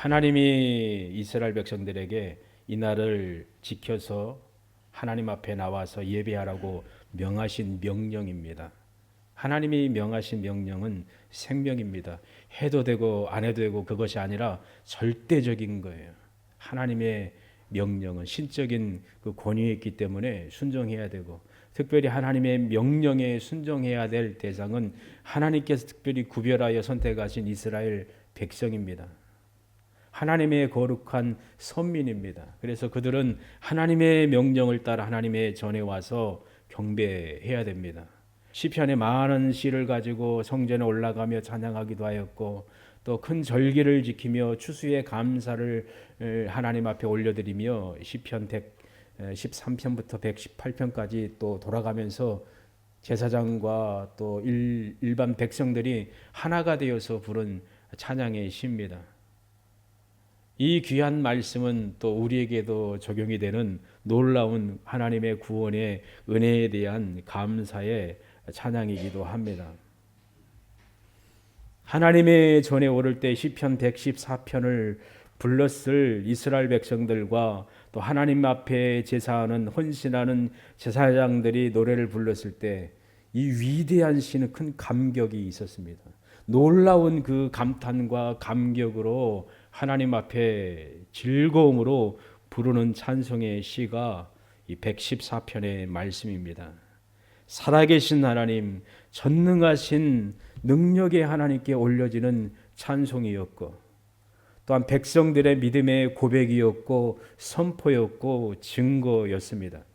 하나님이 이스라엘 백성들에게 이 날을 지켜서 하나님 앞에 나와서 예배하라고 명하신 명령입니다. 하나님이 명하신 명령은 생명입니다. 해도 되고 안 해도 되고 그것이 아니라 절대적인 거예요. 하나님의 명령은 신적인 그 권위에 있기 때문에 순종해야 되고, 특별히 하나님의 명령에 순종해야 될 대상은 하나님께서 특별히 구별하여 선택하신 이스라엘 백성입니다. 하나님의 거룩한 선민입니다. 그래서 그들은 하나님의 명령을 따라 하나님의 전에 와서 경배해야 됩니다. 시편에 많은 시를 가지고 성전에 올라가며 찬양하기도 하였고, 또 큰 절기를 지키며 추수의 감사를 하나님 앞에 올려드리며 시편 113편부터 118편까지 또 돌아가면서 제사장과 또 일반 백성들이 하나가 되어서 부른 찬양의 시입니다. 이 귀한 말씀은 또 우리에게도 적용이 되는 놀라운 하나님의 구원의 은혜에 대한 감사의 찬양이기도 합니다. 하나님의 전에 오를 때 시편 114편을 불렀을 이스라엘 백성들과 또 하나님 앞에 제사하는 헌신하는 제사장들이 노래를 불렀을 때 이 위대한 시는 큰 감격이 있었습니다. 놀라운 그 감탄과 감격으로 하나님 앞에 즐거움으로 부르는 찬송의 시가 이 114편의 말씀입니다. 살아계신 하나님, 전능하신 능력의 하나님께 올려지는 찬송이었고, 또한 백성들의 믿음의 고백이었고 선포였고 증거였습니다.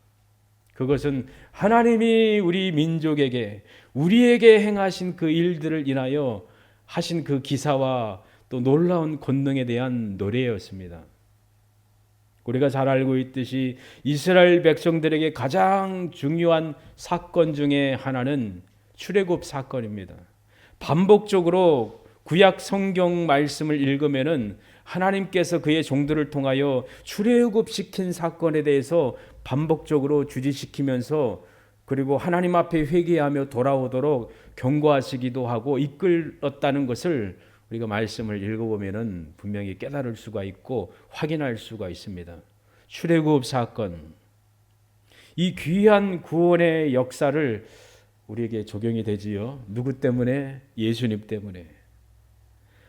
그것은 하나님이 우리 민족에게 우리에게 행하신 그 일들을 인하여 하신 그 기사와 또 놀라운 권능에 대한 노래였습니다. 우리가 잘 알고 있듯이 이스라엘 백성들에게 가장 중요한 사건 중에 하나는 출애굽 사건입니다. 반복적으로 구약 성경 말씀을 읽으면은 하나님께서 그의 종들을 통하여 출애굽시킨 사건에 대해서 반복적으로 주지시키면서, 그리고 하나님 앞에 회개하며 돌아오도록 경고하시기도 하고 이끌었다는 것을 우리가 말씀을 읽어보면은 분명히 깨달을 수가 있고 확인할 수가 있습니다. 출애굽 사건, 이 귀한 구원의 역사를 우리에게 적용이 되지요. 누구 때문에? 예수님 때문에.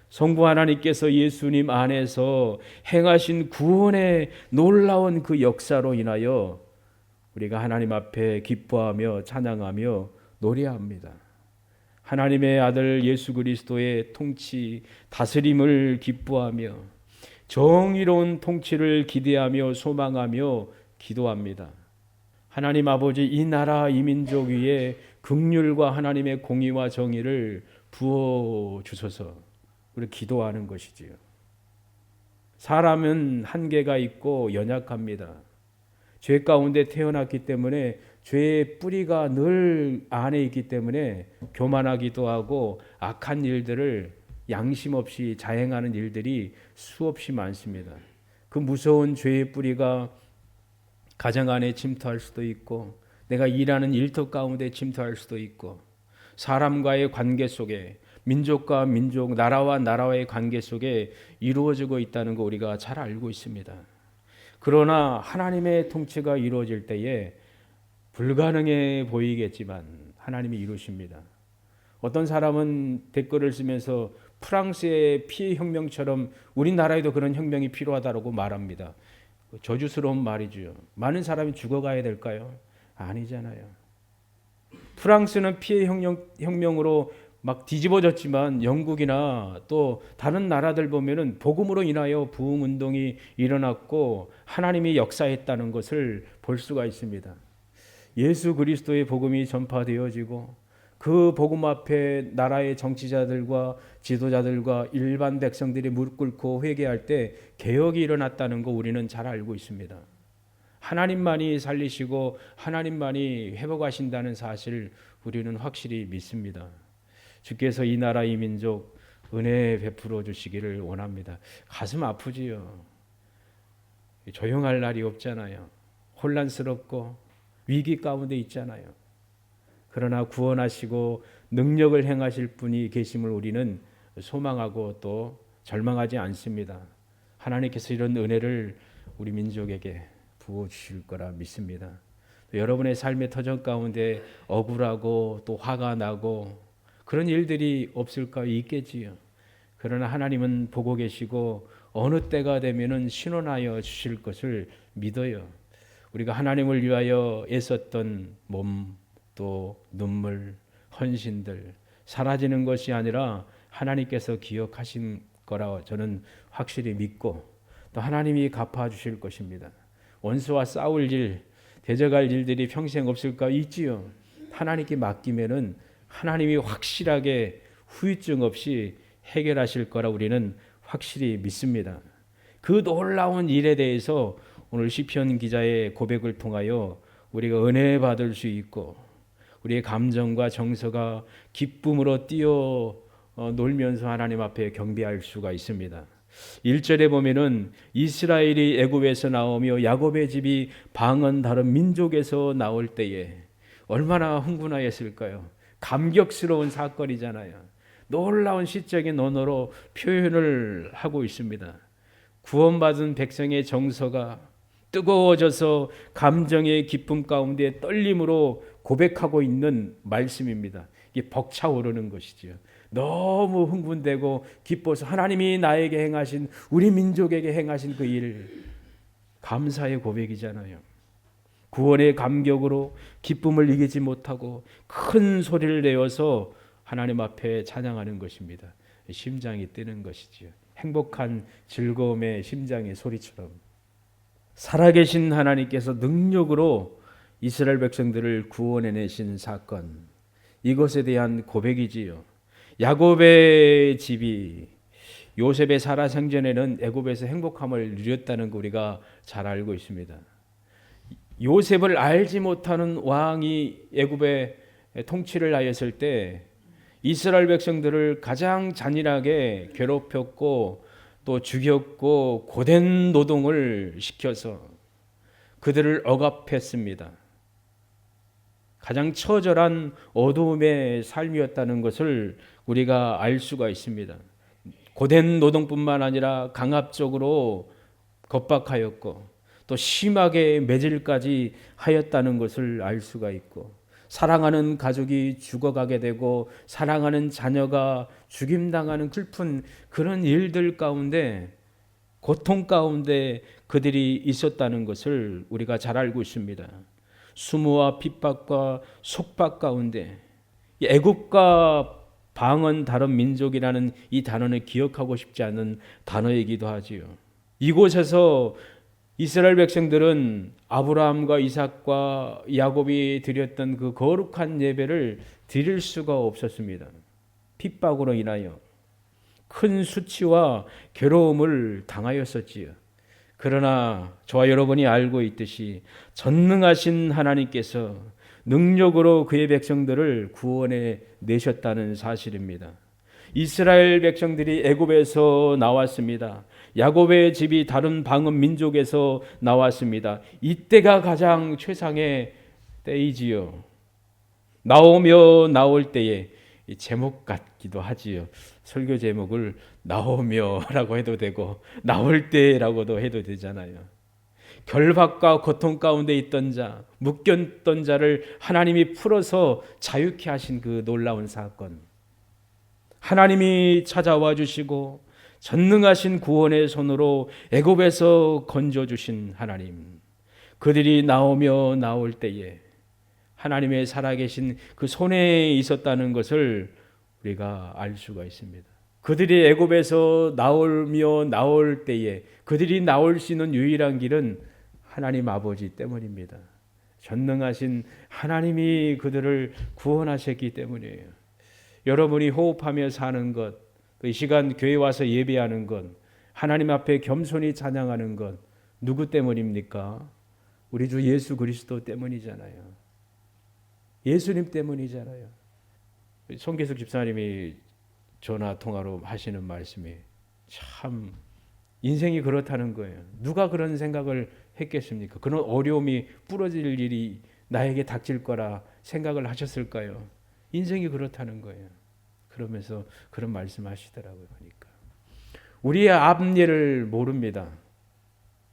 성부 하나님께서 예수님 안에서 행하신 구원의 놀라운 그 역사로 인하여 우리가 하나님 앞에 기뻐하며 찬양하며 노래합니다. 하나님의 아들 예수 그리스도의 통치, 다스림을 기뻐하며 정의로운 통치를 기대하며 소망하며 기도합니다. 하나님 아버지, 이 나라 이 민족 위에 긍휼과 하나님의 공의와 정의를 부어 주소서. 우리 기도하는 것이지요. 사람은 한계가 있고 연약합니다. 죄 가운데 태어났기 때문에 죄의 뿌리가 늘 안에 있기 때문에 교만하기도 하고 악한 일들을 양심 없이 자행하는 일들이 수없이 많습니다. 그 무서운 죄의 뿌리가 가정 안에 침투할 수도 있고, 내가 일하는 일터 가운데 침투할 수도 있고, 사람과의 관계 속에, 민족과 민족, 나라와 나라의 관계 속에 이루어지고 있다는 거 우리가 잘 알고 있습니다. 그러나 하나님의 통치가 이루어질 때에 불가능해 보이겠지만 하나님이 이루십니다. 어떤 사람은 댓글을 쓰면서 프랑스의 피해 혁명처럼 우리나라에도 그런 혁명이 필요하다고 말합니다. 저주스러운 말이죠. 많은 사람이 죽어가야 될까요? 아니잖아요. 프랑스는 피해 혁명으로 막 뒤집어졌지만 영국이나 또 다른 나라들 보면은 복음으로 인하여 부흥 운동이 일어났고 하나님이 역사했다는 것을 볼 수가 있습니다. 예수 그리스도의 복음이 전파되어지고 그 복음 앞에 나라의 정치자들과 지도자들과 일반 백성들이 무릎 꿇고 회개할 때 개혁이 일어났다는 거 우리는 잘 알고 있습니다. 하나님만이 살리시고 하나님만이 회복하신다는 사실 우리는 확실히 믿습니다. 주께서 이 나라 이 민족 은혜 베풀어 주시기를 원합니다. 가슴 아프지요. 조용할 날이 없잖아요. 혼란스럽고 위기 가운데 있잖아요. 그러나 구원하시고 능력을 행하실 분이 계심을 우리는 소망하고 또 절망하지 않습니다. 하나님께서 이런 은혜를 우리 민족에게 부어주실 거라 믿습니다. 여러분의 삶의 터전 가운데 억울하고 또 화가 나고 그런 일들이 없을까? 있겠지요. 그러나 하나님은 보고 계시고 어느 때가 되면은 신원하여 주실 것을 믿어요. 우리가 하나님을 위하여 애썼던 몸, 또 눈물, 헌신들 사라지는 것이 아니라 하나님께서 기억하신 거라 저는 확실히 믿고 또 하나님이 갚아주실 것입니다. 원수와 싸울 일, 대적할 일들이 평생 없을까? 있지요. 하나님께 맡기면은 하나님이 확실하게 후유증 없이 해결하실 거라 우리는 확실히 믿습니다. 그 놀라운 일에 대해서 오늘 시편 기자의 고백을 통하여 우리가 은혜 받을 수 있고 우리의 감정과 정서가 기쁨으로 뛰어 놀면서 하나님 앞에 경배할 수가 있습니다. 1절에 보면은 이스라엘이 애굽에서 나오며 야곱의 집이 방언 다른 민족에서 나올 때에 얼마나 흥분하였을까요? 감격스러운 사건이잖아요. 놀라운 시적인 언어로 표현을 하고 있습니다. 구원받은 백성의 정서가 뜨거워져서 감정의 기쁨 가운데 떨림으로 고백하고 있는 말씀입니다. 이게 벅차오르는 것이죠. 너무 흥분되고 기뻐서 하나님이 나에게 행하신 우리 민족에게 행하신 그 일 감사의 고백이잖아요. 구원의 감격으로 기쁨을 이기지 못하고 큰 소리를 내어서 하나님 앞에 찬양하는 것입니다. 심장이 뛰는 것이지요. 행복한 즐거움의 심장의 소리처럼 살아계신 하나님께서 능력으로 이스라엘 백성들을 구원해내신 사건, 이것에 대한 고백이지요. 야곱의 집이 요셉의 살아생전에는 애굽에서 행복함을 누렸다는 거 우리가 잘 알고 있습니다. 요셉을 알지 못하는 왕이 애굽에 통치를 하였을 때 이스라엘 백성들을 가장 잔인하게 괴롭혔고 또 죽였고 고된 노동을 시켜서 그들을 억압했습니다. 가장 처절한 어두움의 삶이었다는 것을 우리가 알 수가 있습니다. 고된 노동뿐만 아니라 강압적으로 겁박하였고 또 심하게 매질까지 하였다는 것을 알 수가 있고 사랑하는 가족이 죽어가게 되고 사랑하는 자녀가 죽임당하는 슬픈 그런 일들 가운데 고통 가운데 그들이 있었다는 것을 우리가 잘 알고 있습니다. 수모와 핍박과 속박 가운데 애굽과 방언 다른 민족이라는 이 단어는 기억하고 싶지 않은 단어이기도 하지요. 이곳에서 이스라엘 백성들은 아브라함과 이삭과 야곱이 드렸던 그 거룩한 예배를 드릴 수가 없었습니다. 핍박으로 인하여 큰 수치와 괴로움을 당하였었지요. 그러나 저와 여러분이 알고 있듯이 전능하신 하나님께서 능력으로 그의 백성들을 구원해 내셨다는 사실입니다. 이스라엘 백성들이 애굽에서 나왔습니다. 야곱의 집이 다른 방언 민족에서 나왔습니다. 이때가 가장 최상의 때이지요. 나오며 나올 때에 제목 같기도 하지요. 설교 제목을 나오며라고 해도 되고 나올 때라고도 해도 되잖아요. 결박과 고통 가운데 있던 자, 묶였던 자를 하나님이 풀어서 자유케 하신 그 놀라운 사건. 하나님이 찾아와 주시고 전능하신 구원의 손으로 애굽에서 건져 주신 하나님. 그들이 나오며 나올 때에 하나님의 살아계신 그 손에 있었다는 것을 우리가 알 수가 있습니다. 그들이 애굽에서 나오며 나올 때에 그들이 나올 수 있는 유일한 길은 하나님 아버지 때문입니다. 전능하신 하나님이 그들을 구원하셨기 때문이에요. 여러분이 호흡하며 사는 것, 이 시간 교회 와서 예배하는 것, 하나님 앞에 겸손히 찬양하는 것 누구 때문입니까? 우리 주 예수 그리스도 때문이잖아요. 예수님 때문이잖아요. 손계숙 집사님이 전화 통화로 하시는 말씀이 참 인생이 그렇다는 거예요. 누가 그런 생각을 했겠습니까? 그런 어려움이 부러질 일이 나에게 닥칠 거라 생각을 하셨을까요? 인생이 그렇다는 거예요. 그러면서 그런 말씀하시더라고요. 보니까 우리의 앞일을 모릅니다.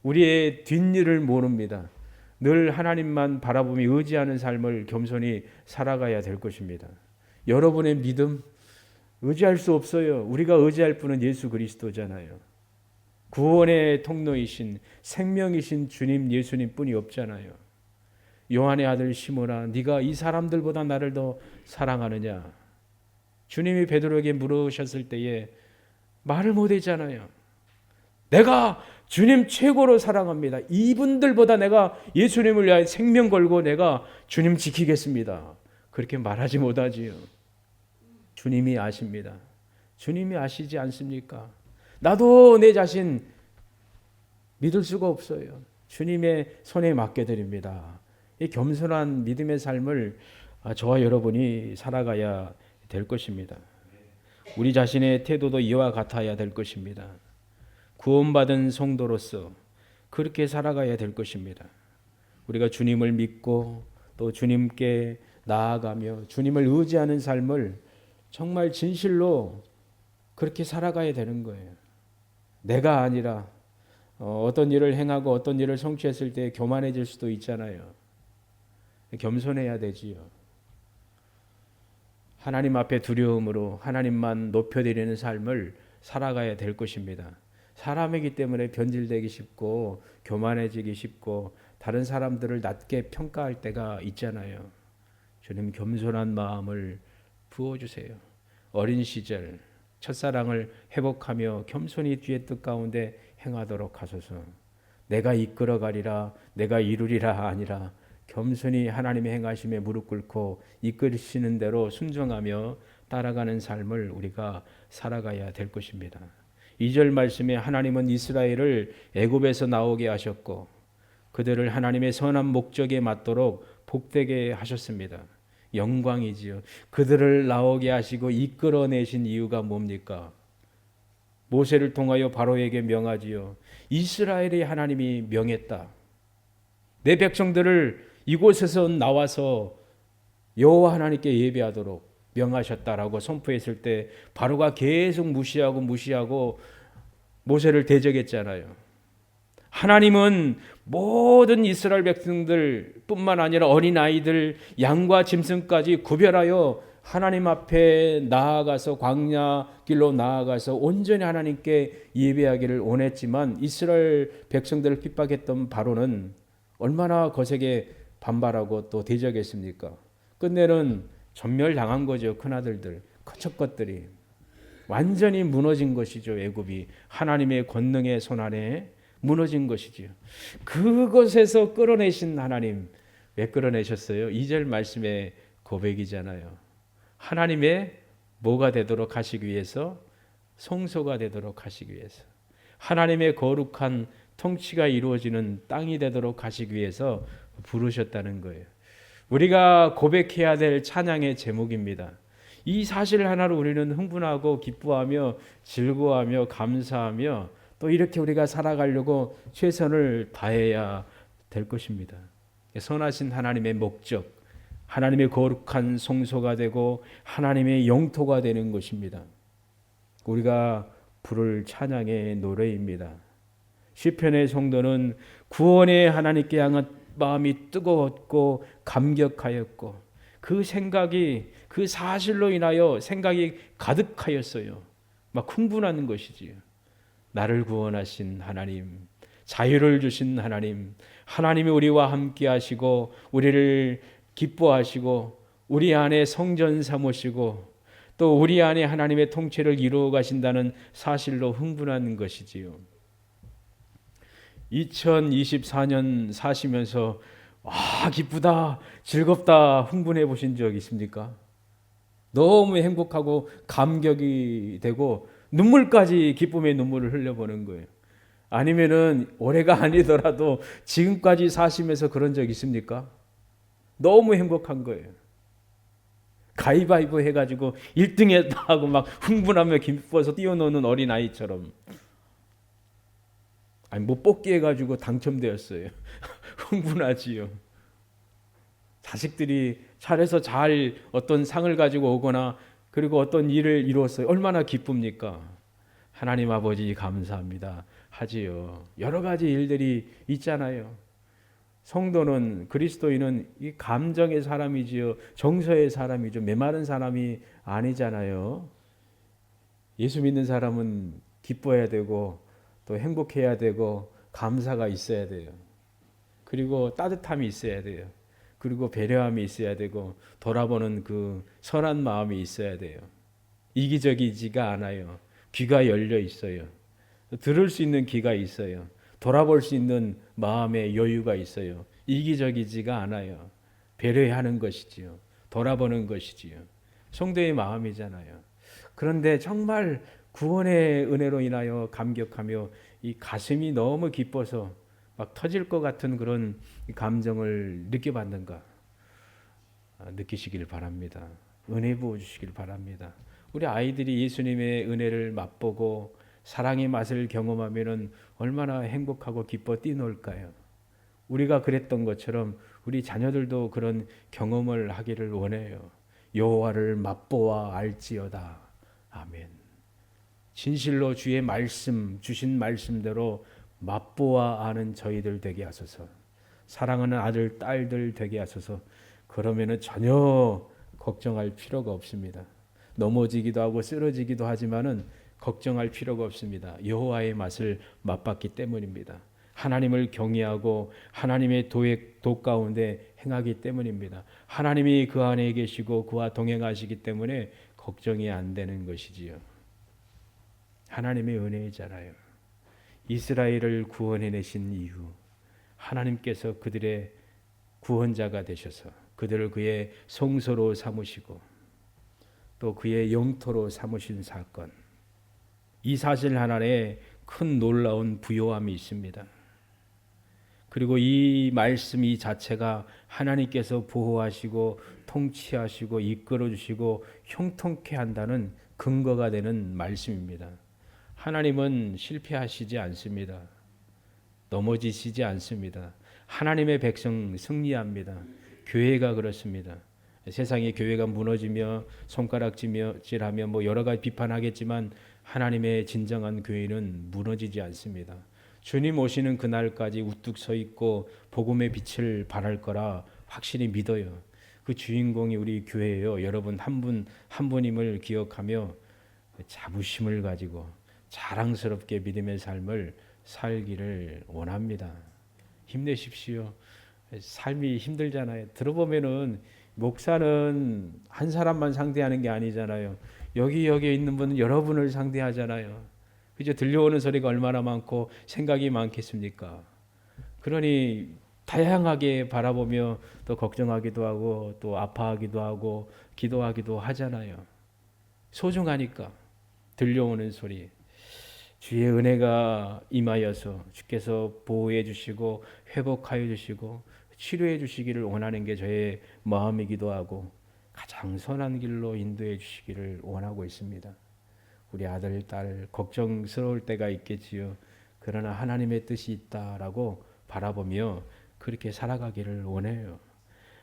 우리의 뒷일을 모릅니다. 늘 하나님만 바라보며 의지하는 삶을 겸손히 살아가야 될 것입니다. 여러분의 믿음 의지할 수 없어요. 우리가 의지할 분은 예수 그리스도잖아요. 구원의 통로이신 생명이신 주님 예수님 뿐이 없잖아요. 요한의 아들 시몬아, 네가 이 사람들보다 나를 더 사랑하느냐? 주님이 베드로에게 물으셨을 때에 말을 못했잖아요. 내가 주님 최고로 사랑합니다. 이분들보다 내가 예수님을 위하여 생명 걸고 내가 주님 지키겠습니다. 그렇게 말하지 못하지요. 주님이 아십니다. 주님이 아시지 않습니까? 나도 내 자신 믿을 수가 없어요. 주님의 손에 맡겨드립니다. 이 겸손한 믿음의 삶을 저와 여러분이 살아가야 될 것입니다. 우리 자신의 태도도 이와 같아야 될 것입니다. 구원받은 성도로서 그렇게 살아가야 될 것입니다. 우리가 주님을 믿고 또 주님께 나아가며 주님을 의지하는 삶을 정말 진실로 그렇게 살아가야 되는 거예요. 내가 아니라 어떤 일을 행하고 어떤 일을 성취했을 때 교만해질 수도 있잖아요. 겸손해야 되지요. 하나님 앞에 두려움으로 하나님만 높여드리는 삶을 살아가야 될 것입니다. 사람이기 때문에 변질되기 쉽고 교만해지기 쉽고 다른 사람들을 낮게 평가할 때가 있잖아요. 주님 겸손한 마음을 부어주세요. 어린 시절 첫사랑을 회복하며 겸손히 뒤의 뜻 가운데 행하도록 하소서. 내가 이끌어가리라 내가 이루리라 아니라 겸손히 하나님의 행하심에 무릎 꿇고 이끌으시는 대로 순종하며 따라가는 삶을 우리가 살아가야 될 것입니다. 2절 말씀에 하나님은 이스라엘을 애굽에서 나오게 하셨고 그들을 하나님의 선한 목적에 맞도록 복되게 하셨습니다. 영광이지요. 그들을 나오게 하시고 이끌어내신 이유가 뭡니까? 모세를 통하여 바로에게 명하지요. 이스라엘의 하나님이 명했다. 내 백성들을 이곳에서 나와서 여호와 하나님께 예배하도록 명하셨다라고 선포했을 때 바로가 계속 무시하고 모세를 대적했잖아요. 하나님은 모든 이스라엘 백성들 뿐만 아니라 어린아이들 양과 짐승까지 구별하여 하나님 앞에 나아가서 광야 길로 나아가서 온전히 하나님께 예배하기를 원했지만 이스라엘 백성들을 핍박했던 바로는 얼마나 거세게 반발하고 또 대적했습니까? 끝내는 전멸당한 거죠. 큰아들들, 첫 것들이. 완전히 무너진 것이죠. 애굽이 하나님의 권능의 손안에 무너진 것이지요. 그것에서 끌어내신 하나님, 왜 끌어내셨어요? 2절 말씀의 고백이잖아요. 하나님의 뭐가 되도록 하시기 위해서? 성소가 되도록 하시기 위해서. 하나님의 거룩한 통치가 이루어지는 땅이 되도록 하시기 위해서 부르셨다는 거예요. 우리가 고백해야 될 찬양의 제목입니다. 이 사실 하나로 우리는 흥분하고 기뻐하며 즐거워하며 감사하며 또 이렇게 우리가 살아가려고 최선을 다해야 될 것입니다. 선하신 하나님의 목적, 하나님의 거룩한 성소가 되고 하나님의 영토가 되는 것입니다. 우리가 부를 찬양의 노래입니다. 시편의 성도는 구원의 하나님께 향한 마음이 뜨거웠고 감격하였고 그 생각이 그 사실로 인하여 생각이 가득하였어요. 막 흥분하는 것이지요. 나를 구원하신 하나님, 자유를 주신 하나님, 하나님이 우리와 함께 하시고 우리를 기뻐하시고 우리 안에 성전 삼으시고 또 우리 안에 하나님의 통치를 이루어 가신다는 사실로 흥분하는 것이지요. 2024년 사시면서 기쁘다, 즐겁다, 흥분해 보신 적 있습니까? 너무 행복하고 감격이 되고 눈물까지 기쁨의 눈물을 흘려보는 거예요. 아니면은 올해가 아니더라도 지금까지 사시면서 그런 적 있습니까? 너무 행복한 거예요. 가위바위보 해가지고 1등 했다 하고 막 흥분하며 기뻐서 뛰어노는 어린아이처럼. 아니 뭐 뽑기 해가지고 당첨되었어요. 흥분하지요. 자식들이 잘해서 어떤 상을 가지고 오거나 그리고 어떤 일을 이루었어요. 얼마나 기쁩니까? 하나님 아버지 감사합니다 하지요. 여러 가지 일들이 있잖아요. 성도는 그리스도인은 이 감정의 사람이지요. 정서의 사람이죠. 메마른 사람이 아니잖아요. 예수 믿는 사람은 기뻐해야 되고 또 행복해야 되고 감사가 있어야 돼요. 그리고 따뜻함이 있어야 돼요. 그리고 배려함이 있어야 되고 돌아보는 그 선한 마음이 있어야 돼요. 이기적이지가 않아요. 귀가 열려 있어요. 들을 수 있는 귀가 있어요. 돌아볼 수 있는 마음의 여유가 있어요. 이기적이지가 않아요. 배려하는 것이지요. 돌아보는 것이지요. 성도의 마음이잖아요. 그런데 정말 구원의 은혜로 인하여 감격하며 이 가슴이 너무 기뻐서 막 터질 것 같은 그런 감정을 느껴봤는가? 느끼시길 바랍니다. 은혜 부어 주시길 바랍니다. 우리 아이들이 예수님의 은혜를 맛보고 사랑의 맛을 경험하면은 얼마나 행복하고 기뻐 뛰놀까요? 우리가 그랬던 것처럼 우리 자녀들도 그런 경험을 하기를 원해요. 여호와를 맛보아 알지어다. 아멘. 진실로 주의 말씀 주신 말씀대로 맛보아 아는 저희들 되게 하소서. 사랑하는 아들 딸들 되게 하소서. 그러면은 전혀 걱정할 필요가 없습니다. 넘어지기도 하고 쓰러지기도 하지만은 걱정할 필요가 없습니다. 여호와의 맛을 맛봤기 때문입니다. 하나님을 경외하고 하나님의 도 가운데 행하기 때문입니다. 하나님이 그 안에 계시고 그와 동행하시기 때문에 걱정이 안 되는 것이지요. 하나님의 은혜이잖아요. 이스라엘을 구원해내신 이후 하나님께서 그들의 구원자가 되셔서 그들을 그의 성소로 삼으시고 또 그의 영토로 삼으신 사건, 이 사실 하나에 큰 놀라운 부요함이 있습니다. 그리고 이 말씀 이 자체가 하나님께서 보호하시고 통치하시고 이끌어주시고 형통케 한다는 근거가 되는 말씀입니다. 하나님은 실패하시지 않습니다. 넘어지시지 않습니다. 하나님의 백성 승리합니다. 교회가 그렇습니다. 세상에 교회가 무너지며 손가락질하며 뭐 여러 가지 비판하겠지만 하나님의 진정한 교회는 무너지지 않습니다. 주님 오시는 그날까지 우뚝 서 있고 복음의 빛을 발할 거라 확실히 믿어요. 그 주인공이 우리 교회예요. 여러분 한 분 한 분임을 기억하며 자부심을 가지고 자랑스럽게 믿음의 삶을 살기를 원합니다. 힘내십시오. 삶이 힘들잖아요. 들어보면은 목사는 한 사람만 상대하는 게 아니잖아요. 여기에 있는 분은 여러분을 상대하잖아요. 그죠? 들려오는 소리가 얼마나 많고 생각이 많겠습니까? 그러니 다양하게 바라보며 또 걱정하기도 하고 또 아파하기도 하고 기도하기도 하잖아요. 소중하니까 들려오는 소리. 주의 은혜가 임하여서 주께서 보호해 주시고 회복하여 주시고 치료해 주시기를 원하는 게 저의 마음이기도 하고 가장 선한 길로 인도해 주시기를 원하고 있습니다. 우리 아들, 딸 걱정스러울 때가 있겠지요. 그러나 하나님의 뜻이 있다라고 바라보며 그렇게 살아가기를 원해요.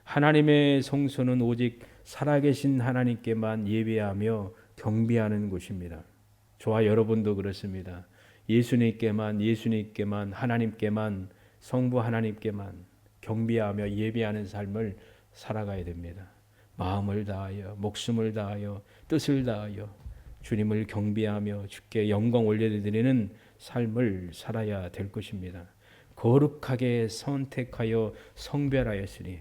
하나님의 성소는 오직 살아계신 하나님께만 예배하며 경배하는 곳입니다. 저와 여러분도 그렇습니다. 예수님께만 하나님께만 성부 하나님께만 경배하며 예배하는 삶을 살아가야 됩니다. 마음을 다하여 목숨을 다하여 뜻을 다하여 주님을 경배하며 주께 영광 올려드리는 삶을 살아야 될 것입니다. 거룩하게 선택하여 성별하였으니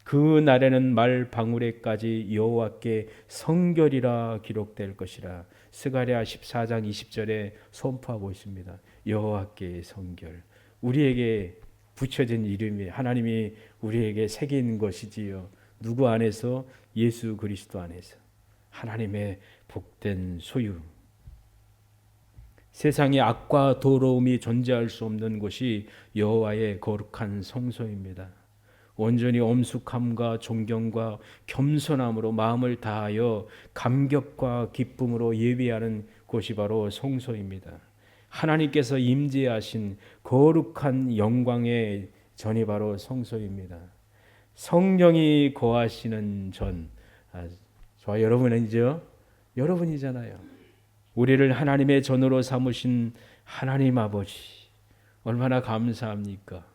그 날에는 말 방울에까지 여호와께 성결이라 기록될 것이라. 스가랴 14장 20절에 선포하고 있습니다. 여호와께 성결. 우리에게 붙여진 이름이 하나님이 우리에게 새긴 것이지요. 누구 안에서? 예수 그리스도 안에서. 하나님의 복된 소유. 세상에 악과 더러움이 존재할 수 없는 곳이 여호와의 거룩한 성소입니다. 온전히 엄숙함과 존경과 겸손함으로 마음을 다하여 감격과 기쁨으로 예배하는 곳이 바로 성소입니다. 하나님께서 임재하신 거룩한 영광의 전이 바로 성소입니다. 성령이 거하시는 전, 저와 여러분이죠? 여러분이잖아요. 우리를 하나님의 전으로 삼으신 하나님 아버지, 얼마나 감사합니까?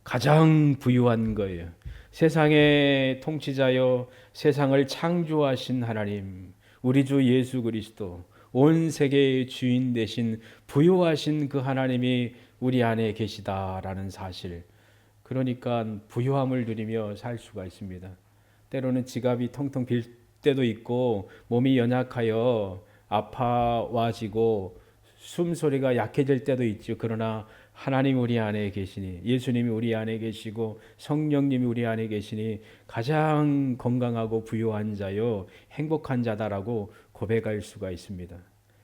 가장 부유한 거예요. 세상의 통치자여 세상을 창조하신 하나님, 우리 주 예수 그리스도, 온 세계의 주인 되신 부유하신 그 하나님이 우리 안에 계시다라는 사실. 그러니까 부유함을 누리며 살 수가 있습니다. 때로는 지갑이 텅텅 빌 때도 있고 몸이 연약하여 아파와지고 숨소리가 약해질 때도 있죠. 그러나 하나님 우리 안에 계시니, 예수님이 우리 안에 계시고 성령님이 우리 안에 계시니 가장 건강하고 부유한 자요 행복한 자다라고 고백할 수가 있습니다.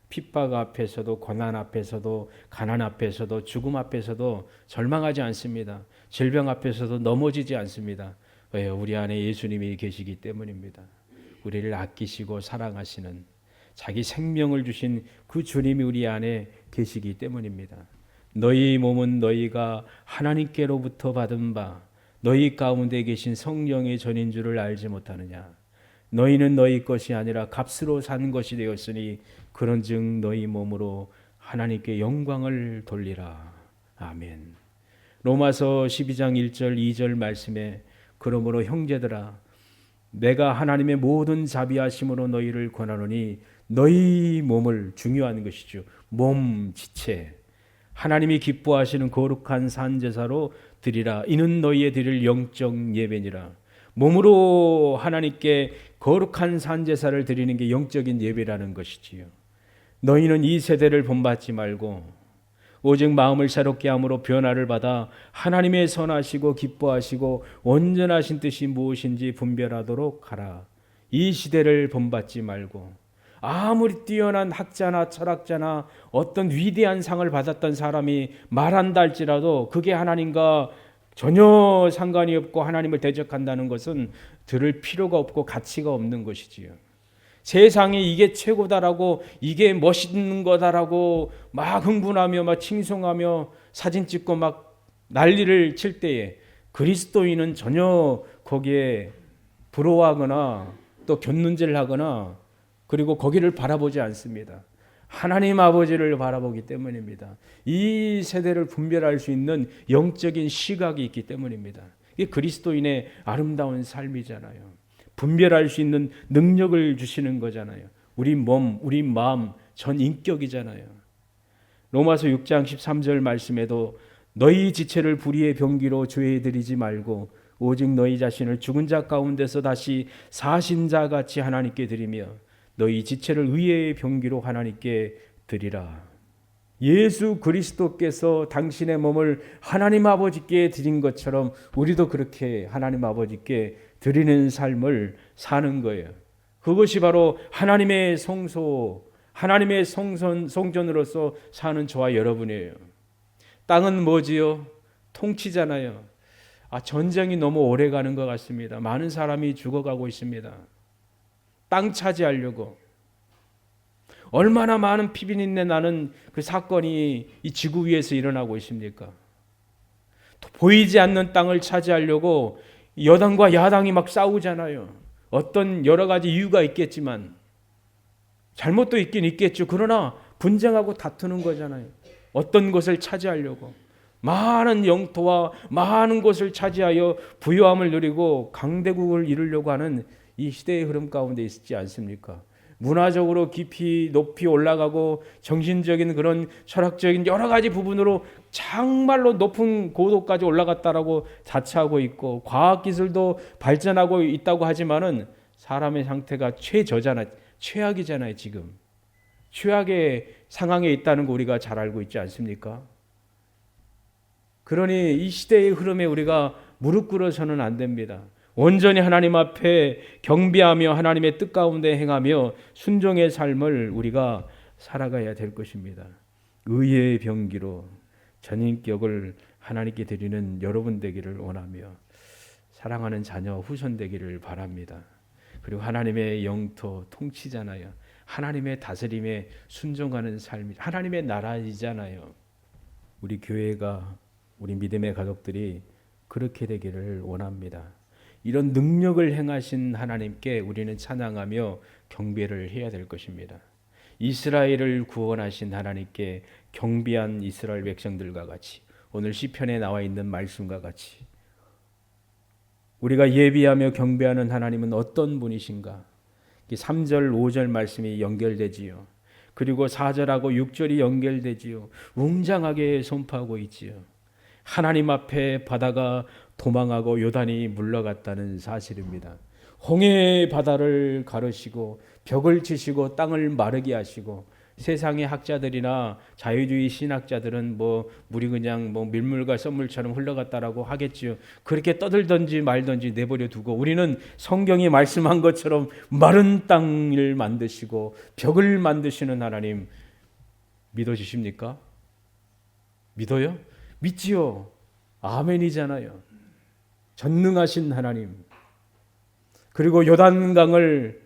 핍박 앞에서도, 고난 앞에서도, 가난 앞에서도, 죽음 앞에서도 절망하지 않습니다. 질병 앞에서도 넘어지지 않습니다. 왜요? 우리 안에 예수님이 계시기 때문입니다. 우리를 아끼시고 사랑하시는, 자기 생명을 주신 그 주님이 우리 안에 계시기 때문입니다. 너희 몸은 너희가 하나님께로부터 받은 바 너희 가운데 계신 성령의 전인 줄을 알지 못하느냐. 너희는 너희 것이 아니라 값으로 산 것이 되었으니 그런즉 너희 몸으로 하나님께 영광을 돌리라. 아멘. 로마서 12장 1절 2절 말씀에 그러므로 형제들아 내가 하나님의 모든 자비하심으로 너희를 권하노니 너희 몸을, 중요한 것이죠, 몸 지체 하나님이 기뻐하시는 거룩한 산제사로 드리라. 이는 너희의 드릴 영적 예배니라. 몸으로 하나님께 거룩한 산제사를 드리는 게 영적인 예배라는 것이지요. 너희는 이 세대를 본받지 말고 오직 마음을 새롭게 함으로 변화를 받아 하나님의 선하시고 기뻐하시고 온전하신 뜻이 무엇인지 분별하도록 하라. 이 시대를 본받지 말고, 아무리 뛰어난 학자나 철학자나 어떤 위대한 상을 받았던 사람이 말한다 할지라도 그게 하나님과 전혀 상관이 없고 하나님을 대적한다는 것은 들을 필요가 없고 가치가 없는 것이지요. 세상이 이게 최고다라고, 이게 멋있는 거다라고 막 흥분하며 막 칭송하며 사진 찍고 막 난리를 칠 때에 그리스도인은 전혀 거기에 부러워하거나 또 곁눈질을 하거나 그리고 거기를 바라보지 않습니다. 하나님 아버지를 바라보기 때문입니다. 이 세대를 분별할 수 있는 영적인 시각이 있기 때문입니다. 이게 그리스도인의 아름다운 삶이잖아요. 분별할 수 있는 능력을 주시는 거잖아요. 우리 몸, 우리 마음, 전 인격이잖아요. 로마서 6장 13절 말씀에도 너희 지체를 불의의 병기로 죄해드리지 말고 오직 너희 자신을 죽은 자 가운데서 다시 사신 자 같이 하나님께 드리며 너희 지체를 의의 병기로 하나님께 드리라. 예수 그리스도께서 당신의 몸을 하나님 아버지께 드린 것처럼 우리도 그렇게 하나님 아버지께 드리는 삶을 사는 거예요. 그것이 바로 하나님의 성소, 하나님의 성전으로서 사는 저와 여러분이에요. 땅은 뭐지요? 통치잖아요. 전쟁이 너무 오래 가는 것 같습니다. 많은 사람이 죽어가고 있습니다. 땅 차지하려고. 얼마나 많은 피비린내 나는 그 사건이 이 지구 위에서 일어나고 있습니까? 보이지 않는 땅을 차지하려고 여당과 야당이 막 싸우잖아요. 어떤 여러 가지 이유가 있겠지만, 잘못도 있긴 있겠죠. 그러나 분쟁하고 다투는 거잖아요. 어떤 것을 차지하려고. 많은 영토와 많은 곳을 차지하여 부유함을 누리고 강대국을 이루려고 하는 이 시대의 흐름 가운데 있지 않습니까? 문화적으로 깊이 높이 올라가고 정신적인 그런 철학적인 여러 가지 부분으로 정말로 높은 고도까지 올라갔다라고 자처하고 있고, 과학기술도 발전하고 있다고 하지만은 사람의 상태가 최악이잖아요. 지금 최악의 상황에 있다는 거 우리가 잘 알고 있지 않습니까? 그러니 이 시대의 흐름에 우리가 무릎 꿇어서는 안 됩니다. 온전히 하나님 앞에 경배하며 하나님의 뜻 가운데 행하며 순종의 삶을 우리가 살아가야 될 것입니다. 의의 병기로 전인격을 하나님께 드리는 여러분 되기를 원하며 사랑하는 자녀 후손 되기를 바랍니다. 그리고 하나님의 영토 통치잖아요. 하나님의 다스림에 순종하는 삶이 하나님의 나라이잖아요. 우리 교회가, 우리 믿음의 가족들이 그렇게 되기를 원합니다. 이런 능력을 행하신 하나님께 우리는 찬양하며 경배를 해야 될 것입니다. 이스라엘을 구원하신 하나님께 경배한 이스라엘 백성들과 같이 오늘 시편에 나와 있는 말씀과 같이 우리가 예비하며 경배하는 하나님은 어떤 분이신가? 3절 5절 말씀이 연결되지요. 그리고 4절하고 6절이 연결되지요. 웅장하게 선포하고 있지요. 하나님 앞에 바다가 도망하고 요단이 물러갔다는 사실입니다. 홍해 바다를 가르시고 벽을 치시고 땅을 마르게 하시고 세상의 학자들이나 자유주의 신학자들은 물이 그냥 밀물과 썰물처럼 흘러갔다라고 하겠지요. 그렇게 떠들든지 말든지 내버려 두고 우리는 성경이 말씀한 것처럼 마른 땅을 만드시고 벽을 만드시는 하나님 믿어지십니까? 믿어요? 믿지요. 아멘이잖아요. 전능하신 하나님. 그리고 요단강을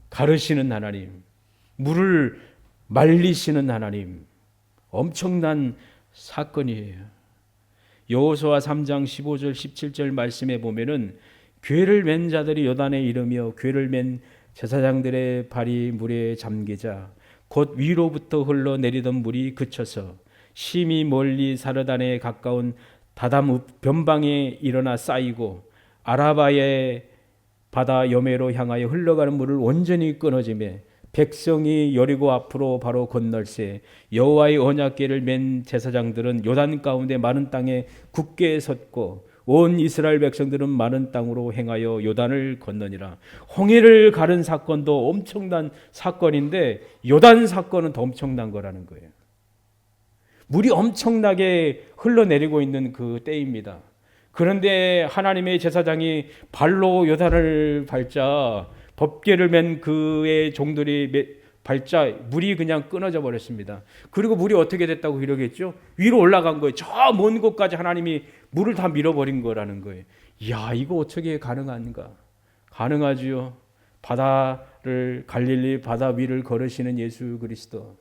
가르시는 하나님. 물을 말리시는 하나님. 엄청난 사건이에요. 여호수아 3장 15절 17절 말씀에 보면은 궤를 맨 자들이 요단에 이르며 궤를 맨 제사장들의 발이 물에 잠기자 곧 위로부터 흘러내리던 물이 그쳐서 심히 멀리 사르단에 가까운 다담 변방에 일어나 쌓이고 아라바의 바다 여매로 향하여 흘러가는 물을 온전히 끊어지매 백성이 여리고 앞으로 바로 건널세 여호와의 언약궤를 맨 제사장들은 요단 가운데 마른 땅에 굳게 섰고 온 이스라엘 백성들은 마른 땅으로 행하여 요단을 건너니라. 홍해를 가른 사건도 엄청난 사건인데 요단 사건은 더 엄청난 거라는 거예요. 물이 엄청나게 흘러내리고 있는 그 때입니다. 그런데 하나님의 제사장이 발로 요단을 밟자 법궤를 맨 그의 종들이 밟자 물이 그냥 끊어져 버렸습니다. 그리고 물이 어떻게 됐다고 그러겠죠? 위로 올라간 거예요. 저 먼 곳까지 하나님이 물을 다 밀어버린 거라는 거예요. 이야, 이거 어떻게 가능한가? 가능하지요. 바다를 갈릴리 바다 위를 걸으시는 예수 그리스도,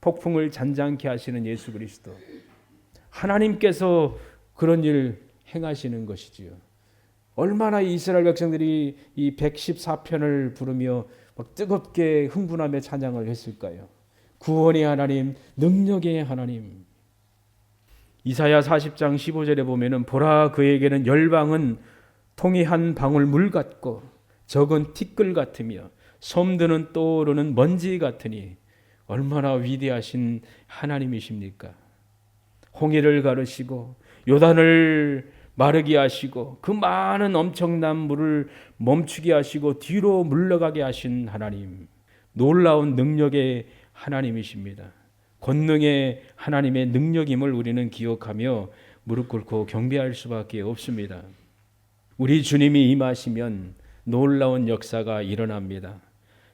폭풍을 잔잔케 하시는 예수 그리스도, 하나님께서 그런 일 행하시는 것이지요. 얼마나 이스라엘 백성들이 이 114편을 부르며 막 뜨겁게 흥분하며 찬양을 했을까요? 구원의 하나님, 능력의 하나님. 이사야 40장 15절에 보면은 보라 그에게는 열방은 통이 한 방울 물 같고 적은 티끌 같으며 섬드는 떠오르는 먼지 같으니 얼마나 위대하신 하나님이십니까? 홍해를 가르시고 요단을 마르게 하시고 그 많은 엄청난 물을 멈추게 하시고 뒤로 물러가게 하신 하나님, 놀라운 능력의 하나님이십니다. 권능의 하나님의 능력임을 우리는 기억하며 무릎 꿇고 경배할 수밖에 없습니다. 우리 주님이 임하시면 놀라운 역사가 일어납니다.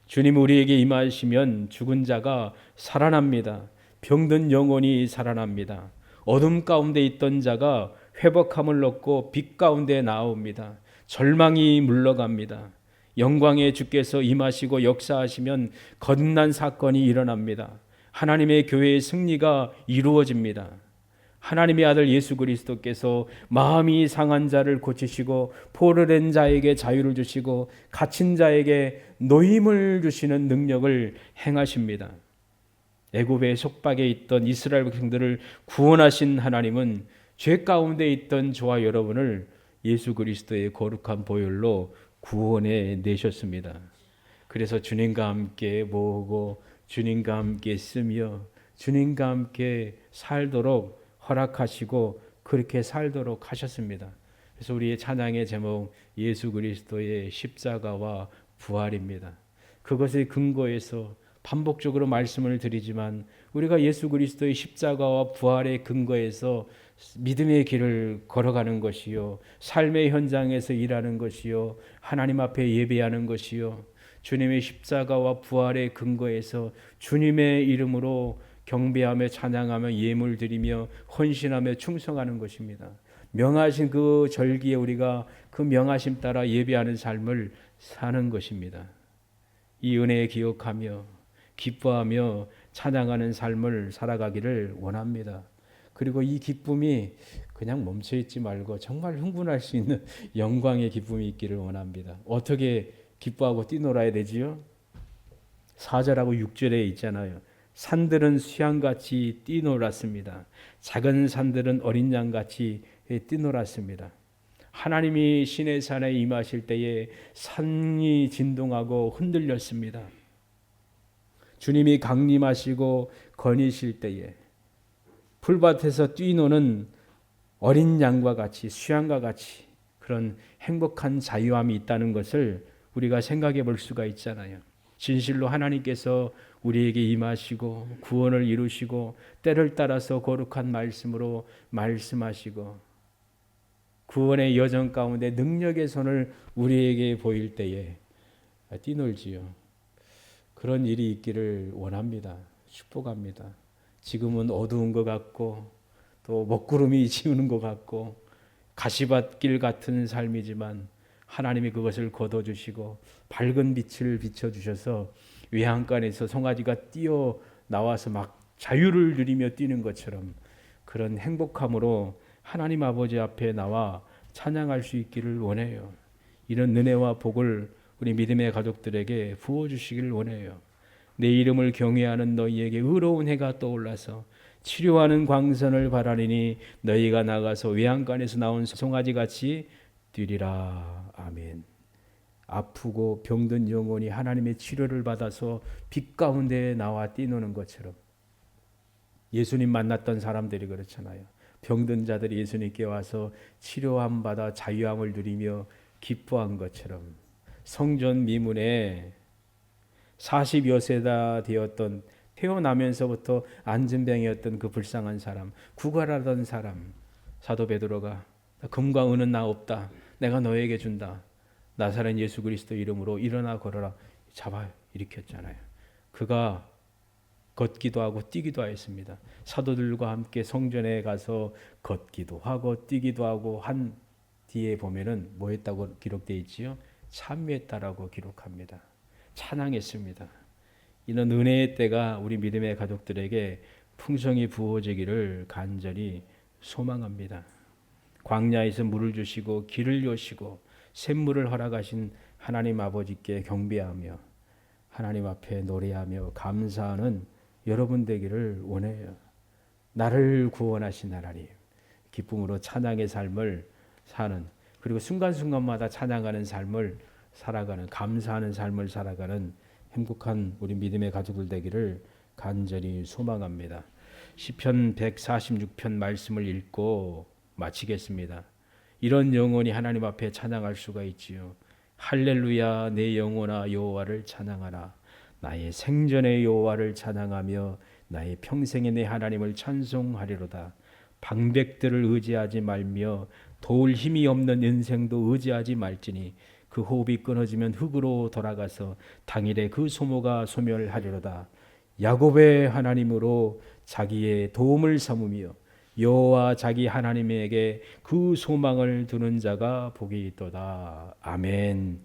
주님 우리에게 임하시면 죽은 자가 살아납니다. 병든 영혼이 살아납니다. 어둠 가운데 있던 자가 회복함을 얻고 빛 가운데 나옵니다. 절망이 물러갑니다. 영광의 주께서 임하시고 역사하시면 거듭난 사건이 일어납니다. 하나님의 교회의 승리가 이루어집니다. 하나님의 아들 예수 그리스도께서 마음이 상한 자를 고치시고 포로된 자에게 자유를 주시고 갇힌 자에게 노임을 주시는 능력을 행하십니다. 애굽의 속박에 있던 이스라엘 백성들을 구원하신 하나님은 죄 가운데 있던 저와 여러분을 예수 그리스도의 거룩한 보혈로 구원해 내셨습니다. 그래서 주님과 함께 모으고 주님과 함께 쓰며 주님과 함께 살도록 허락하시고 그렇게 살도록 하셨습니다. 그래서 우리의 찬양의 제목 예수 그리스도의 십자가와 부활입니다. 그것의 근거에서 반복적으로 말씀을 드리지만 우리가 예수 그리스도의 십자가와 부활의 근거에서 믿음의 길을 걸어가는 것이요, 삶의 현장에서 일하는 것이요, 하나님 앞에 예배하는 것이요, 주님의 십자가와 부활의 근거에서 주님의 이름으로 경배하며 찬양하며 예물 드리며 헌신하며 충성하는 것입니다. 명하신 그 절기에 우리가 그 명하심 따라 예배하는 삶을 사는 것입니다. 이 은혜에 기억하며 기뻐하며 찬양하는 삶을 살아가기를 원합니다. 그리고 이 기쁨이 그냥 멈춰있지 말고 정말 흥분할 수 있는 영광의 기쁨이 있기를 원합니다. 어떻게 기뻐하고 뛰놀아야 되지요? 4절하고 6절에 있잖아요. 산들은 수양같이 뛰놀았습니다. 작은 산들은 어린 양같이 뛰놀았습니다. 하나님이 시내산에 임하실 때에 산이 진동하고 흔들렸습니다. 주님이 강림하시고 거니실 때에 풀밭에서 뛰노는 어린 양과 같이 수양과 같이 그런 행복한 자유함이 있다는 것을 우리가 생각해 볼 수가 있잖아요. 진실로 하나님께서 우리에게 임하시고 구원을 이루시고 때를 따라서 거룩한 말씀으로 말씀하시고 구원의 여정 가운데 능력의 손을 우리에게 보일 때에 뛰놀지요. 그런 일이 있기를 원합니다. 축복합니다. 지금은 어두운 것 같고 또 먹구름이 지우는 것 같고 가시밭길 같은 삶이지만 하나님이 그것을 걷어주시고 밝은 빛을 비춰주셔서 외양간에서 송아지가 뛰어 나와서 막 자유를 누리며 뛰는 것처럼 그런 행복함으로 하나님 아버지 앞에 나와 찬양할 수 있기를 원해요. 이런 은혜와 복을 우리 믿음의 가족들에게 부어주시기를 원해요. 내 이름을 경외하는 너희에게 의로운 해가 떠올라서 치료하는 광선을 바라리니 너희가 나가서 외양간에서 나온 송아지같이 뛰리라. 아멘. 아프고 병든 영혼이 하나님의 치료를 받아서 빛 가운데 나와 뛰노는 것처럼 예수님 만났던 사람들이 그렇잖아요. 병든 자들이 예수님께 와서 치료함 받아 자유함을 누리며 기뻐한 것처럼 성전 미문에 40여 세다 되었던 태어나면서부터 안진병이었던 그 불쌍한 사람, 구걸하던 사람, 사도 베드로가 금과 은은 나 없다. 내가 너에게 준다. 나사렛 예수 그리스도 이름으로 일어나 걸어라. 잡아 일으켰잖아요. 그가 걷기도 하고 뛰기도 하였습니다. 사도들과 함께 성전에 가서 걷기도 하고 뛰기도 하고 한 뒤에 보면은 뭐 했다고 기록되어 있지요? 참여했다라고 기록합니다. 찬양했습니다. 이런 은혜의 때가 우리 믿음의 가족들에게 풍성히 부어지기를 간절히 소망합니다. 광야에서 물을 주시고 길을 여시고 샘물을 허락하신 하나님 아버지께 경배하며 하나님 앞에 노래하며 감사하는 여러분 되기를 원해요. 나를 구원하신 하나님, 기쁨으로 찬양의 삶을 사는, 그리고 순간순간마다 찬양하는 삶을 살아가는, 감사하는 삶을 살아가는 행복한 우리 믿음의 가족들 되기를 간절히 소망합니다. 시편 146편 말씀을 읽고 마치겠습니다. 이런 영혼이 하나님 앞에 찬양할 수가 있지요. 할렐루야 내 영혼아 여호와를 찬양하라. 나의 생전의 여호와를 찬양하며 나의 평생에 내 하나님을 찬송하리로다. 방백들을 의지하지 말며 도울 힘이 없는 인생도 의지하지 말지니 그 호흡이 끊어지면 흙으로 돌아가서 당일에 그 소모가 소멸하리로다. 야곱의 하나님으로 자기의 도움을 삼으며 여호와 자기 하나님에게 그 소망을 두는 자가 복이 있도다. 아멘.